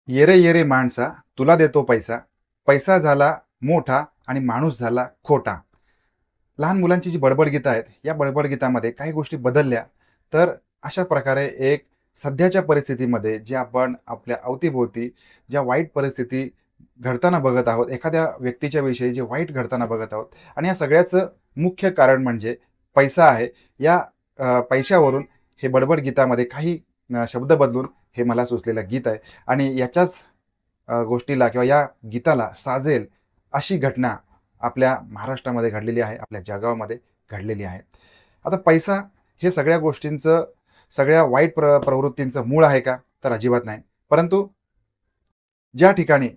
येरे येरे माणसा तुला देतो पैसा, पैसा झाला मोठा आणि माणूस झाला खोटा. लहान मुलांची जी बडबड गीतं आहेत, या बडबड गीतामध्ये काही गोष्टी बदलल्या तर अशा प्रकारे एक सध्याच्या परिस्थितीमध्ये जे आपण आपल्या अवतीभोवती ज्या वाईट परिस्थिती घडताना बघत आहोत, एखाद्या व्यक्तीच्या विषयी जे वाईट घडताना बघत आहोत आणि या सगळ्याचं मुख्य कारण म्हणजे पैसा आहे. या पैशावरून हे बडबड गीतामध्ये काही शब्द बदलून हे मला सुचलेलं गीत आहे आणि याच्याच गोष्टीला किंवा या गीताला साजेल अशी घटना आपल्या महाराष्ट्रामध्ये घडलेली आहे, आपल्या जळगावमध्ये घडलेली आहे. आता पैसा हे सगळ्या गोष्टींचं, सगळ्या वाईट प्रवृत्तींचं मूळ आहे का? तर अजिबात नाही. परंतु ज्या ठिकाणी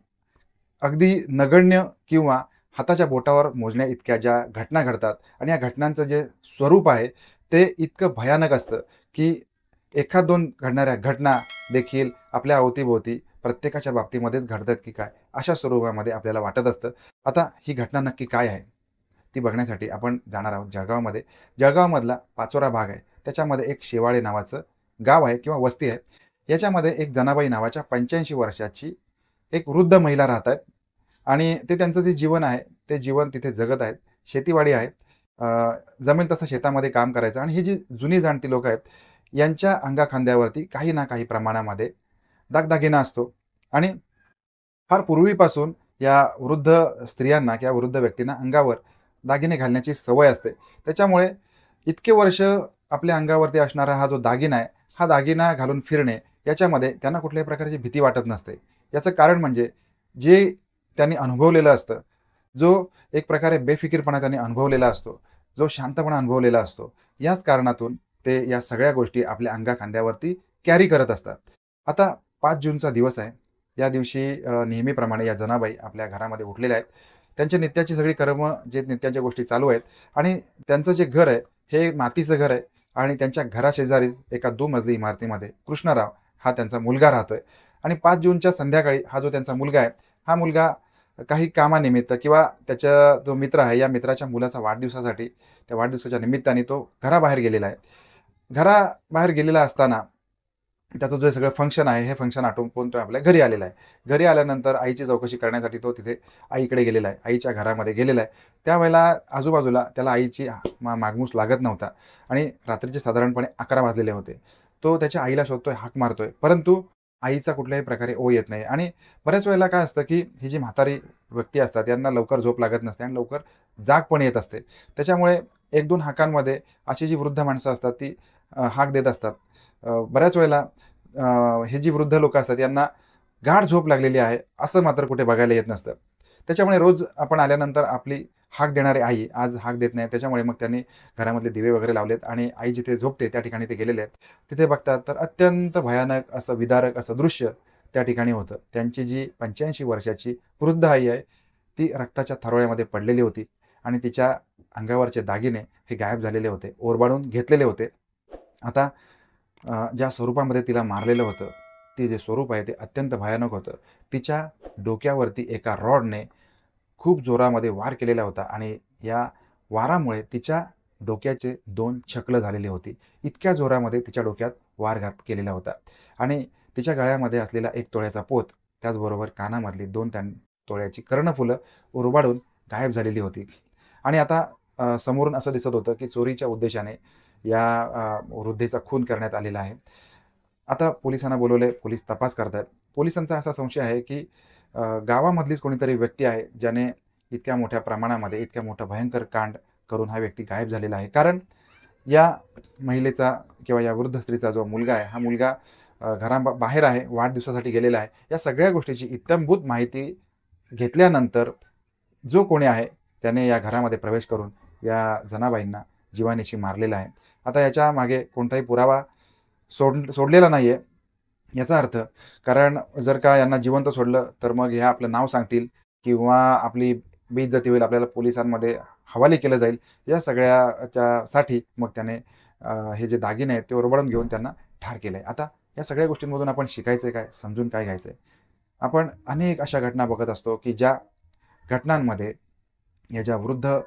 अगदी नगण्य किंवा हाताच्या बोटावर मोजण्या इतक्या ज्या घटना घडतात आणि या घटनांचं जे स्वरूप आहे ते इतकं भयानक असतं, की एखाद दोन घडणाऱ्या घटना देखील आपल्या अवतीभोवती प्रत्येकाच्या बाबतीमध्येच घडतात की काय, अशा स्वरूपामध्ये आपल्याला वाटत असतं. आता ही घटना नक्की काय आहे? ती बघण्यासाठी आपण जाणार आहोत जळगावमध्ये. जळगावमधला पाचोरा भाग आहे. त्याच्यामध्ये एक शेवाळे नावाचं गाव आहे किंवा वस्ती आहे. याच्यामध्ये एक जनाबाई नावाच्या 85 वर्षाची एक वृद्ध महिला राहत आहेत आणि ते त्यांचं जे जीवन आहे, ते जीवन तिथे जगत आहेत. शेतीवाडी आहे. अ, जमेल तसं शेतामध्ये काम करायचं आणि ही जी जुनी जाणती लोकं आहेत, यांच्या अंगाखांद्यावरती काही ना काही प्रमाणामध्ये दागदागिना असतो आणि फार पूर्वीपासून या वृद्ध स्त्रियांना किंवा वृद्ध व्यक्तींना अंगावर दागिने घालण्याची सवय असते. त्याच्यामुळे इतके वर्ष आपल्या अंगावरती असणारा हा जो दागिना आहे, हा दागिना घालून फिरणे याच्यामध्ये त्यांना कुठल्याही प्रकारची भीती वाटत नसते. याचं कारण म्हणजे जे त्यांनी अनुभवलेलं असतं, जो एक प्रकारे बेफिकीरपणा त्यांनी अनुभवलेला असतो, जो शांतपणा अनुभवलेला असतो, याच कारणातून ते या सगळ्या गोष्टी आपल्या अंगाखांद्यावरती कॅरी करत असतात. आता 5 जूनचा दिवस आहे. या दिवशी नेहमीप्रमाणे या जनाबाई आपल्या घरामध्ये उठलेल्या आहेत. त्यांच्या नित्याची सगळी कर्म जे नित्याच्या गोष्टी चालू आहेत आणि त्यांचं जे घर आहे, हे मातीचं घर आहे आणि त्यांच्या घराशेजारी एका दुमजली इमारतीमध्ये कृष्णराव हा त्यांचा मुलगा राहतोय आणि 5 जूनच्या संध्याकाळी हा जो त्यांचा मुलगा आहे, हा मुलगा काही कामानिमित्त किंवा त्याचा जो मित्र आहे, या मित्राच्या मुलाचा वाढदिवसासाठी, त्या वाढदिवसाच्या निमित्ताने तो घराबाहेर गेलेला आहे. घराबाहेर गेलेला असताना त्याचं जे सगळं फंक्शन आहे, हे फंक्शन आटोपून तो आपल्या घरी आलेला आहे. घरी आल्यानंतर आईची चौकशी करण्यासाठी तो तिथे आईकडे गेलेला आहे. आईच्या घरामध्ये गेलेला आहे. त्यावेळेला आजूबाजूला त्याला आईची मागमूस लागत नव्हता आणि रात्रीचे साधारणपणे 11 वाजलेले होते. तो त्याच्या आईला शोधतोय, हाक मारतोय, परंतु आईचा कुठल्याही प्रकारे ओ येत नाही आणि बऱ्याच वेळेला काय असतं, की ही जी म्हातारी व्यक्ती असतात, यांना लवकर झोप लागत नसते आणि लवकर जाग पण येत असते. त्याच्यामुळे 1-2 हाकांमध्ये अशी जी वृद्ध माणसं असतात, ती हाक देत असतात. बऱ्याच वेळेला हे जी वृद्ध लोकं असतात यांना गाढ झोप लागलेली आहे, असं मात्र कुठे बघायला येत नसतं. त्याच्यामुळे रोज आपण आल्यानंतर आपली हाक देणारी आई आज हाक देत नाही. त्याच्यामुळे मग त्यांनी घरामधले दिवे वगैरे लावलेत आणि आई जिथे झोपते त्या ठिकाणी ते गेलेले आहेत. तिथे बघतात तर अत्यंत भयानक असं विदारक असं दृश्य त्या ठिकाणी होतं. त्यांची जी 85 वर्षाची वृद्ध आई आहे, ती रक्ताच्या थारोळ्यामध्ये पडलेली होती आणि तिच्या अंगावरचे दागिने हे गायब झालेले होते, ओरबाडून घेतलेले होते. आता ज्या स्वरूपामध्ये तिला मारलेलं होतं, ते जे स्वरूप आहे ते अत्यंत भयानक होतं. तिच्या डोक्यावरती एका रॉडने खूप जोरामध्ये वार केलेला होता आणि या वारामुळे तिच्या डोक्याचे 2 छक्ल झालेली होती. इतक्या जोरामध्ये तिच्या डोक्यात वारघात केलेला होता आणि तिच्या गळ्यामध्ये असलेला 1 तोळ्याचा पोत, त्याचबरोबर कानामधली 2 तोळ्याची कर्णफुलं उरबाडून गायब झालेली होती. आणि आता समोरून असं दिसत होतं, की चोरीच्या उद्देशाने या वृद्धेचा खून करण्यात आलेला आहे. आता पोलिसांना बोलवलंय, पोलीस तपास करतायत. पोलिसांचा असा संशय आहे, की गावामधलीच कोणीतरी व्यक्ती आहे, ज्याने इतक्या मोठ्या प्रमाणामध्ये, इतक्या मोठं भयंकर कांड करून हा व्यक्ती गायब झालेला आहे. कारण या महिलेचा किंवा या वृद्ध स्त्रीचा जो मुलगा आहे, हा मुलगा बाहेर आहे, वाढदिवसासाठी गेलेला आहे. या सगळ्या गोष्टीची इत्थंभूत माहिती घेतल्यानंतर जो कोणी आहे, त्याने या घरामध्ये प्रवेश करून या जनाबाईंना जीवानीशी मारलेलं आहे. आता याच्या मागे कोणताही पुरावा सोडलेला नाहीये, याचा अर्थ कारण जर का यांना जिवंत सोडलं, तर मग हे आपलं नाव सांगतील किंवा आपली बेइज्जती होईल, आपल्याला पोलिसांमध्ये हवाले केलं जाईल. या सगळ्याच्यासाठी मग त्याने हे जे दागिने आहेत, ते ओरबाडून घेऊन त्यांना ठार केलंय. आता या सगळ्या गोष्टींमधून आपण शिकायचंय काय? समजून काय घ्यायचंय? आपण अनेक अशा घटना बघत असतो, की ज्या घटनांमध्ये या ज्या वृद्ध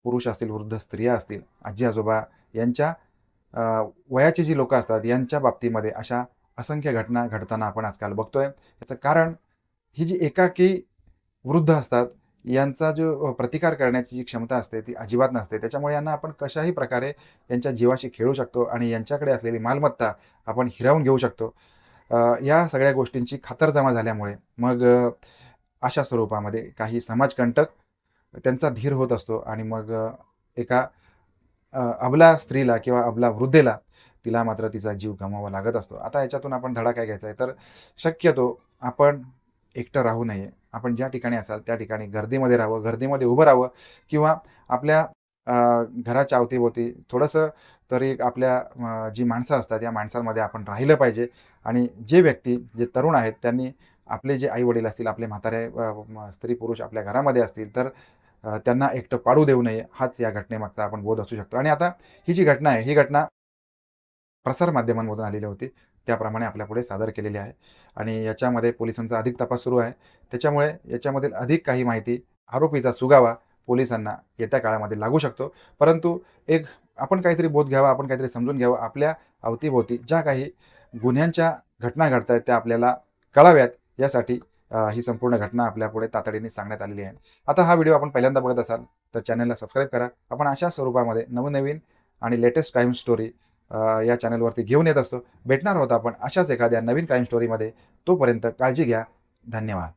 पुरुष असतील, वृद्ध स्त्रिया असतील, आजी-आजोबा यांच्या वयाची जी लोकं असतात, यांच्या बाबतीमध्ये अशा असंख्य घटना घडताना आपण आजकाल बघतोय. याचं कारण ही जी एकाकी वृद्ध असतात, यांचा जो प्रतिकार करण्याची जी क्षमता असते ती अजिबात नसते. त्याच्यामुळे यांना आपण कशाही प्रकारे यांच्या जीवाशी खेळू शकतो आणि यांच्याकडे असलेली मालमत्ता आपण हिरावून घेऊ शकतो. या सगळ्या गोष्टींची खातरजमा झाल्यामुळे मग अशा स्वरूपामध्ये काही समाजकंटक त्यांचा धीर होत असतो आणि मग एका अबला स्त्रीला किंवा अबला वृद्धेला तिला मात्र तिचा जीव गमवावा लागत असतो. आता याच्यातून आपण धडा काय घ्यायचा आहे, तर शक्यतो आपण एकटं राहू नये. आपण ज्या ठिकाणी असाल त्या ठिकाणी गर्दीमध्ये राहावं, गर्दीमध्ये उभं राहावं किंवा आपल्या घराच्या अवतीभोवती थोडंसं तरी आपल्या जी माणसं असतात या माणसांमध्ये आपण राहिलं पाहिजे. आणि जे व्यक्ती जे तरुण आहेत त्यांनी आपले जे आई-वडील असतील, आपले म्हातारे स्त्री-पुरुष आपल्या घरामध्ये असतील, तर त्यांना एकटं पाडू देऊ नये, हाच या घटनेमागचा आपण बोध असू शकतो. आणि आता ही जी घटना आहे, ही घटना प्रसार माध्यमांमधून आलेली होती. त्याप्रमाणे आपल्यापुढे सादर केलेली आहे आणि याच्यामध्ये पोलिसांचा अधिक तपास सुरू आहे. त्याच्यामुळे याच्यामधील अधिक काही माहिती, आरोपीचा सुगावा पोलिसांना येत्या काळामध्ये लागू शकतो. परंतु एक आपण काहीतरी बोध घ्यावा, आपण काहीतरी समजून घ्यावं. आपल्या अवतीभोवती ज्या काही गुन्ह्यांच्या घटना घडतायत त्या आपल्याला कळाव्यात, यासाठी ही संपूर्ण घटना आपल्यापुढे तातडीने सांगण्यात आलेली आहे. आता हा व्हिडिओ आपण पहिल्यांदा बघत असाल तर चॅनलला सबस्क्राईब करा. आपण अशा स्वरूपामध्ये नवनवीन आणि लेटेस्ट क्राईम स्टोरी या चॅनलवरती घेऊन येत असतो. भेटणार आहोत आपण अशाच एखाद्या नवीन क्राईम स्टोरीमध्ये. तोपर्यंत काळजी घ्या. धन्यवाद.